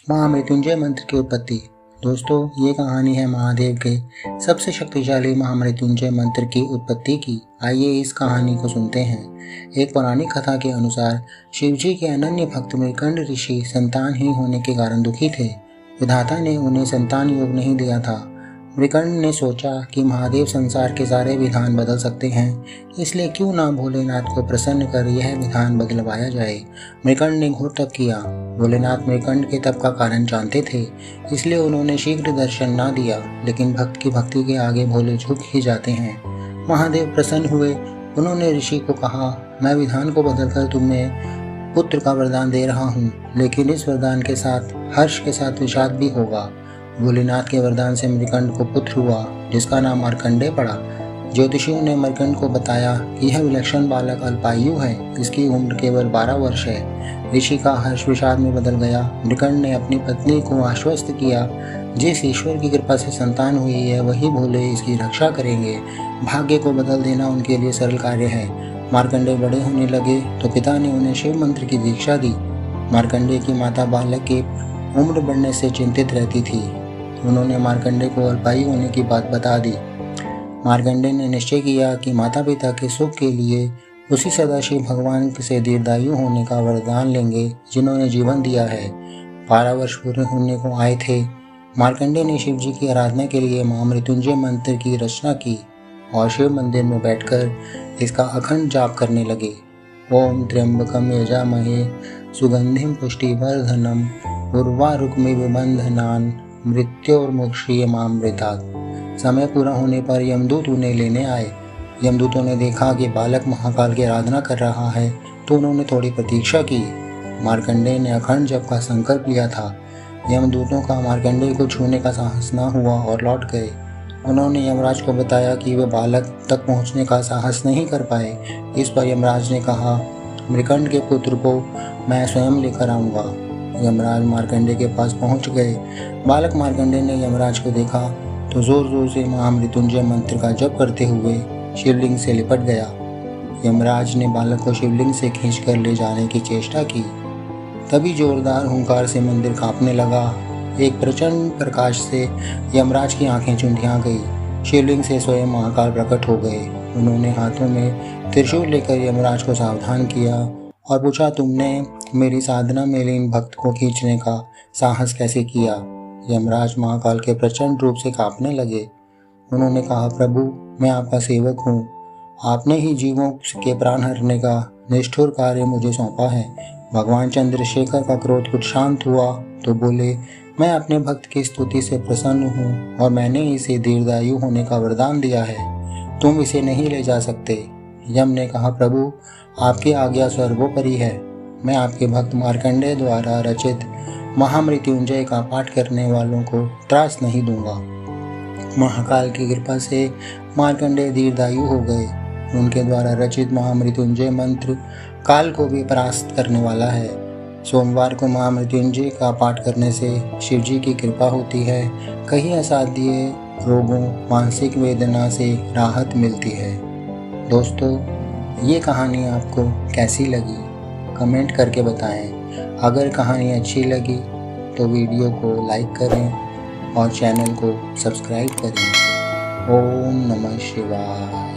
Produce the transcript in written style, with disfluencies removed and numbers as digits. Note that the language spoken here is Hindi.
महामृत्युंजय मंत्र की उत्पत्ति। दोस्तों, ये कहानी है महादेव के सबसे शक्तिशाली महामृत्युंजय मंत्र की उत्पत्ति की। आइए इस कहानी को सुनते हैं। एक पौराणिक कथा के अनुसार शिवजी के अनन्य भक्त मृकंड ऋषि संतानहीन होने के कारण दुखी थे। विधाता ने उन्हें संतान योग नहीं दिया था। मृकंड ने सोचा कि महादेव संसार के सारे विधान बदल सकते हैं, इसलिए क्यों ना भोलेनाथ को प्रसन्न कर यह विधान बदलवाया जाए। मृकंड ने घोर तप किया। भोलेनाथ मृकंड के तप का कारण जानते थे, इसलिए उन्होंने शीघ्र दर्शन ना दिया। लेकिन भक्त की भक्ति के आगे भोले झुक ही जाते हैं। महादेव प्रसन्न हुए। उन्होंने ऋषि को कहा, मैं विधान को बदलकर तुम्हें पुत्र का वरदान दे रहा हूँ, लेकिन इस वरदान के साथ हर्ष के साथ विषाद भी होगा। भोलेनाथ के वरदान से मृकंड को पुत्र हुआ, जिसका नाम मार्कंडेय पड़ा। ज्योतिषियों ने मृकंड को बताया कि यह विलक्षण बालक अल्पायु है, इसकी उम्र केवल 12 वर्ष है। ऋषि का हर्ष विषाद में बदल गया। मृकंड ने अपनी पत्नी को आश्वस्त किया, जिस ईश्वर की कृपा से संतान हुई है वही भोले इसकी रक्षा करेंगे। भाग्य को बदल देना उनके लिए सरल कार्य है। मार्कंडेय बड़े होने लगे तो पिता ने उन्हें शिव मंत्र की दीक्षा दी। मार्कंडेय की माता बालक की उम्र बढ़ने से चिंतित रहती थी। उन्होंने मार्कंडेय को अल्पायु होने की बात बता दी। मार्कंडेय ने निश्चय किया कि माता पिता के सुख के लिए उसी सदाशिव भगवान से दीर्घायु होने का वरदान लेंगे, जिन्होंने जीवन दिया है। 12 वर्ष पूरे होने को आए थे। मार्कंडेय ने शिव जी की आराधना के लिए महामृत्युंजय मंत्र की रचना की और शिव मंदिर में बैठकर इसका अखंड जाप करने लगे। ओम त्र्यंबकम यजामहे सुगंधिम पुष्टिवर्धनम उर्वारुकमिव बंधनान् मृत्योर्मुक्षीयमामृतात्। समय पूरा होने पर यमदूत उन्हें लेने आए। यमदूतों ने देखा कि बालक महाकाल की आराधना कर रहा है, तो उन्होंने थोड़ी प्रतीक्षा की। मार्कंडेय ने अखंड जप का संकल्प लिया था। यमदूतों का मार्कंडेय को छूने का साहस न हुआ और लौट गए। उन्होंने यमराज को बताया कि वे बालक तक पहुंचने का साहस नहीं कर पाए। इस पर यमराज ने कहा, मृकंड के पुत्र को मैं स्वयं लेकर आऊँगा। यमराज मार्कंडेय के पास पहुंच गए। बालक मार्कंडेय ने यमराज को देखा तो जोर जोर से महामृत्युंजय मंत्र का जप करते हुए शिवलिंग से लिपट गया। यमराज ने बालक को शिवलिंग से खींचकर ले जाने की चेष्टा की। तभी जोरदार हुंकार से मंदिर कांपने लगा। एक प्रचंड प्रकाश से यमराज की आंखें चुंधिया गई। शिवलिंग से स्वयं महाकाल प्रकट हो गए। उन्होंने हाथों में त्रिशूल लेकर यमराज को सावधान किया और पूछा, तुमने मेरी साधना में लीन भक्त को खींचने का साहस कैसे किया। यमराज महाकाल के प्रचंड रूप से कांपने लगे। उन्होंने कहा, प्रभु, मैं आपका सेवक हूँ। आपने ही जीवों के प्राण हरने का निष्ठुर कार्य मुझे सौंपा है। भगवान चंद्रशेखर का क्रोध कुछ शांत हुआ तो बोले, मैं अपने भक्त की स्तुति से प्रसन्न हूँ और मैंने इसे दीर्घायु होने का वरदान दिया है। तुम इसे नहीं ले जा सकते। यम ने कहा, प्रभु, आपकी आज्ञा सर्वोपरि है। मैं आपके भक्त मार्कंडेय द्वारा रचित महामृत्युंजय का पाठ करने वालों को त्रास नहीं दूंगा। महाकाल की कृपा से मार्कंडेय दीर्घायु हो गए। उनके द्वारा रचित महामृत्युंजय मंत्र काल को भी परास्त करने वाला है। सोमवार को महामृत्युंजय का पाठ करने से शिवजी की कृपा होती है। कहीं असाध्य रोगों, मानसिक वेदना से राहत मिलती है। दोस्तों, ये कहानी आपको कैसी लगी कमेंट करके बताएं। अगर कहानी अच्छी लगी तो वीडियो को लाइक करें और चैनल को सब्सक्राइब करें। ओम नमः शिवाय।